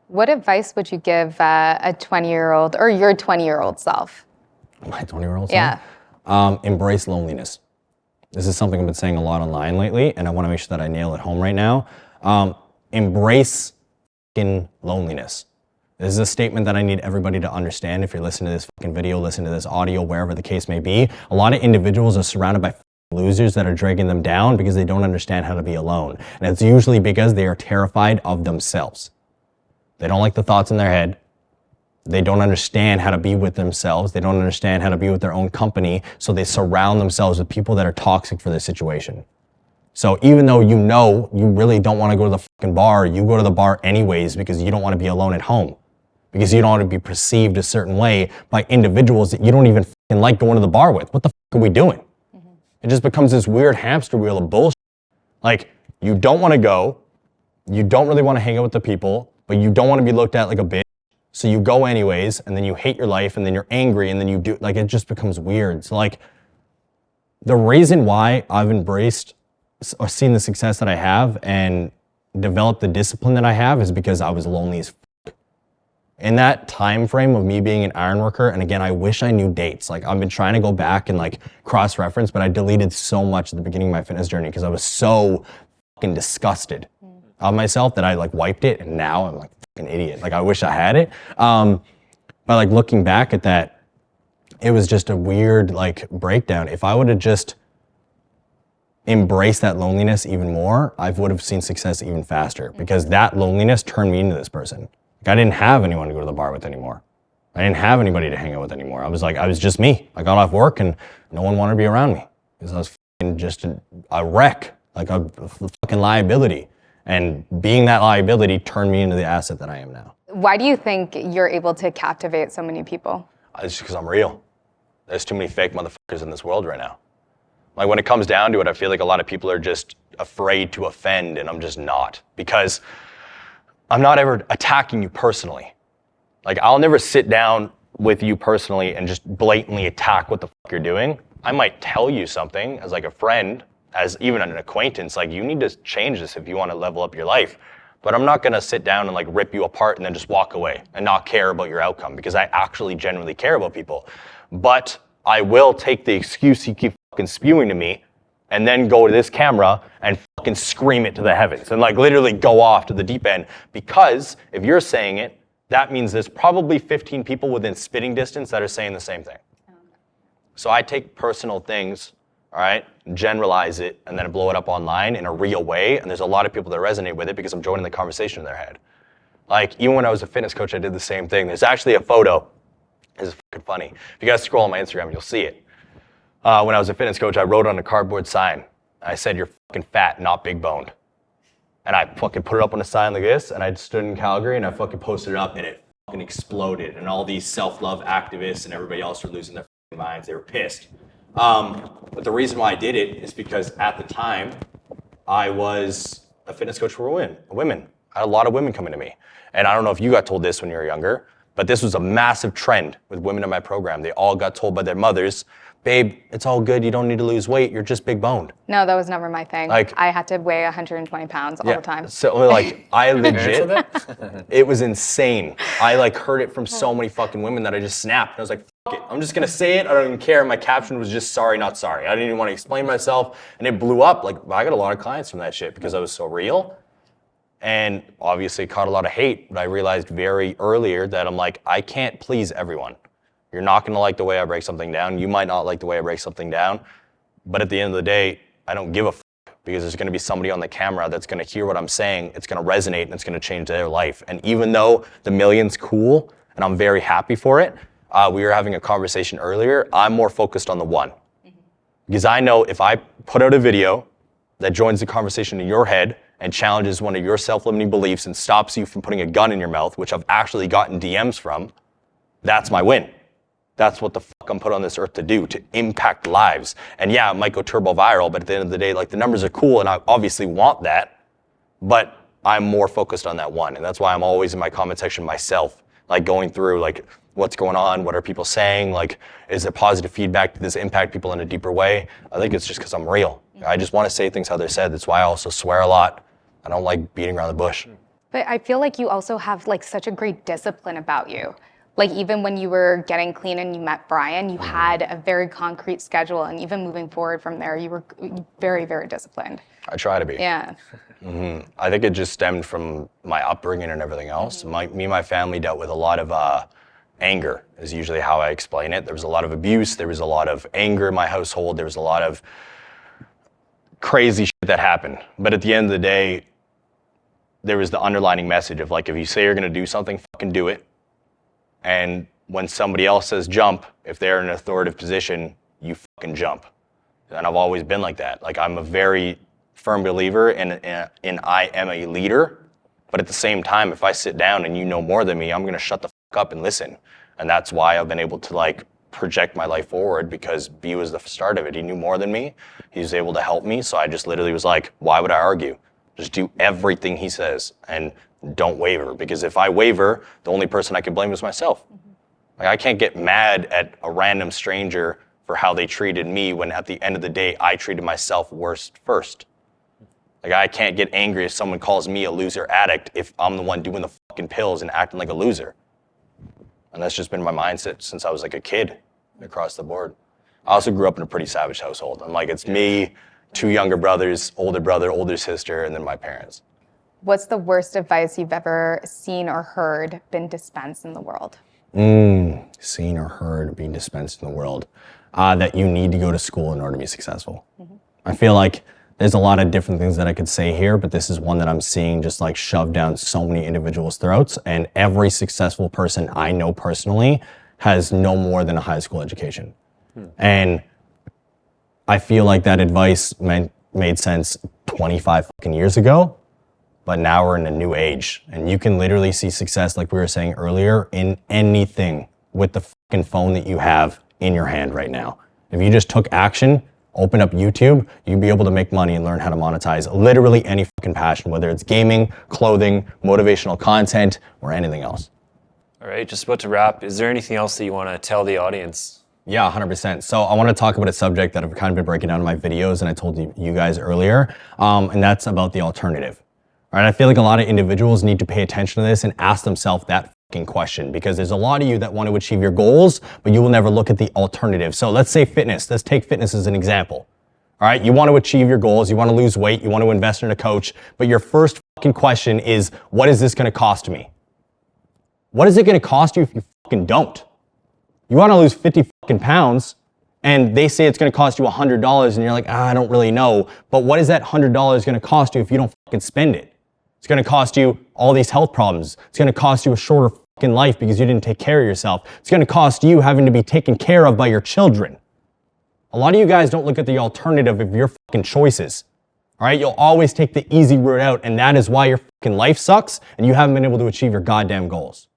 What advice would you give a 20-year-old or your 20-year-old self? My 20-year-old self? Yeah. Embrace loneliness. This is something I've been saying a lot online lately, and I want to make sure that I nail it home right now. Embrace fucking loneliness. This is a statement that I need everybody to understand. If you're listening to this fucking video, listen to this audio, wherever the case may be, a lot of individuals are surrounded by losers that are dragging them down because they don't understand how to be alone. And it's usually because they are terrified of themselves. They don't like the thoughts in their head. They don't understand how to be with themselves. They don't understand how to be with their own company. So they surround themselves with people that are toxic for their situation. So even though you know you really don't want to go to the fucking bar, you go to the bar anyways because you don't want to be alone at home. Because you don't want to be perceived a certain way by individuals that you don't even fucking like going to the bar with. What the fuck are we doing? Mm-hmm. It just becomes this weird hamster wheel of bullshit. Like, you don't want to go, you don't really want to hang out with the people, but you don't want to be looked at like a bitch. So you go anyways, and then you hate your life, and then you're angry, and then you do, like, it just becomes weird. So like, the reason why I've embraced or seen the success that I have and developed the discipline that I have is because I was lonely as fuck. In that time frame of me being an iron worker, and again, I wish I knew dates. Like, I've been trying to go back and like cross-reference, but I deleted so much at the beginning of my fitness journey because I was so fucking disgusted of myself that I like wiped it, and now I'm like an idiot. Like, I wish I had it. But like looking back at that, it was just a weird like breakdown. If I would have just embraced that loneliness even more, I would have seen success even faster because that loneliness turned me into this person. Like, I didn't have anyone to go to the bar with anymore. I didn't have anybody to hang out with anymore. I was just me. I got off work and no one wanted to be around me because I was just a wreck, like a fucking liability. And being that liability turned me into the asset that I am now. Why do you think you're able to captivate so many people? It's just because I'm real. There's too many fake motherfuckers in this world right now. Like, when it comes down to it, I feel like a lot of people are just afraid to offend, and I'm just not. Because I'm not ever attacking you personally. Like, I'll never sit down with you personally and just blatantly attack what the fuck you're doing. I might tell you something as like a friend, as even an acquaintance, like, you need to change this if you want to level up your life. But I'm not gonna sit down and like rip you apart and then just walk away and not care about your outcome, because I actually genuinely care about people. But I will take the excuse you keep fucking spewing to me and then go to this camera and fucking scream it to the heavens and like literally go off to the deep end. Because if you're saying it, that means there's probably 15 people within spitting distance that are saying the same thing. So I take personal things, all right, generalize it, and then blow it up online in a real way. And there's a lot of people that resonate with it because I'm joining the conversation in their head. Like, even when I was a fitness coach, I did the same thing. There's actually a photo. It's fucking funny. If you guys scroll on my Instagram, you'll see it. When I was a fitness coach, I wrote on a cardboard sign. I said, "You're fucking fat, not big boned." And I fucking put it up on a sign like this, and I stood in Calgary, and I fucking posted it up, and it fucking exploded. And all these self-love activists and everybody else were losing their fucking minds. They were pissed. But the reason why I did it is because at the time, I was a fitness coach for women. I had a lot of women coming to me. And I don't know if you got told this when you were younger, but this was a massive trend with women in my program. They all got told by their mothers, "Babe, it's all good. You don't need to lose weight. You're just big boned." No, that was never my thing. Like, I had to weigh 120 pounds all the time. So like, I legit, it was insane. I like heard it from so many fucking women that I just snapped. I was like, fuck it. I'm just gonna say it. I don't even care. My caption was just "sorry, not sorry." I didn't even want to explain myself, and it blew up. Like, I got a lot of clients from that shit because I was so real. And obviously caught a lot of hate, but I realized very earlier that I'm like, I can't please everyone. You're not gonna like the way I break something down. You might not like the way I break something down, but at the end of the day, I don't give a fuck, because there's gonna be somebody on the camera that's gonna hear what I'm saying, it's gonna resonate, and it's gonna change their life. And even though the million's cool, and I'm very happy for it, we were having a conversation earlier, I'm more focused on the one. Because I know if I put out a video that joins the conversation in your head and challenges one of your self-limiting beliefs and stops you from putting a gun in your mouth, which I've actually gotten DMs from, that's my win. That's what the fuck I'm put on this earth to do, to impact lives. And yeah, it might go turbo viral, but at the end of the day, like, the numbers are cool, and I obviously want that, but I'm more focused on that one. And that's why I'm always in my comment section myself, like going through like, what's going on, what are people saying, like, is there positive feedback, did this impact people in a deeper way? I think it's just because I'm real. I just want to say things how they're said. That's why I also swear a lot. I don't like beating around the bush. But I feel like you also have like such a great discipline about you. Like even when you were getting clean and you met Brian, you had a very concrete schedule, and even moving forward from there, you were very, very disciplined. I try to be. Yeah. I think it just stemmed from my upbringing and everything else. Me and my family dealt with a lot of anger, is usually how I explain it. There was a lot of abuse. There was a lot of anger in my household. There was a lot of crazy shit that happened. But at the end of the day, there was the underlining message of like, if you say you're going to do something, fucking do it. And when somebody else says jump, if they're in an authoritative position, you fucking jump. And I've always been like that. Like, I'm a very firm believer in I am a leader. But at the same time, if I sit down and you know more than me, I'm going to shut the fuck up and listen. And that's why I've been able to like project my life forward, because B was the start of it. He knew more than me. He was able to help me. So I just literally was like, why would I argue? Just do everything he says and don't waver. Because if I waver, the only person I can blame is myself. Like, I can't get mad at a random stranger for how they treated me when at the end of the day, I treated myself worst first. Like, I can't get angry if someone calls me a loser addict if I'm the one doing the fucking pills and acting like a loser. And that's just been my mindset since I was like a kid across the board. I also grew up in a pretty savage household. And like, it's me, 2 younger brothers, older brother, older sister, and then my parents. What's the worst advice you've ever seen or heard been dispensed in the world? Seen or heard being dispensed in the world. That you need to go to school in order to be successful. I feel like there's a lot of different things that I could say here, but this is one that I'm seeing just like shoved down so many individuals' throats. And every successful person I know personally has no more than a high school education. And I feel like that advice made sense 25 fucking years ago. But now we're in a new age, and you can literally see success, like we were saying earlier, in anything with the fucking phone that you have in your hand right now. If you just took action, open up YouTube, you'd be able to make money and learn how to monetize literally any fucking passion, whether it's gaming, clothing, motivational content, or anything else. All right, just about to wrap. Is there anything else that you want to tell the audience? Yeah, 100%. So I want to talk about a subject that I've kind of been breaking down in my videos, and I told you guys earlier, and that's about the alternative. All right, I feel like a lot of individuals need to pay attention to this and ask themselves that fucking question, because there's a lot of you that want to achieve your goals, but you will never look at the alternative. So let's say fitness. Let's take fitness as an example. All right, you want to achieve your goals, you want to lose weight, you want to invest in a coach, but your first fucking question is, what is this going to cost me? What is it going to cost you if you fucking don't? You want to lose 50 fucking pounds, and they say it's going to cost you $100, and you're like, I don't really know. But what is that $100 going to cost you if you don't fucking spend it? It's going to cost you all these health problems. It's going to cost you a shorter fucking life because you didn't take care of yourself. It's going to cost you having to be taken care of by your children. A lot of you guys don't look at the alternative of your fucking choices. All right, you'll always take the easy route out, and that is why your fucking life sucks and you haven't been able to achieve your goddamn goals.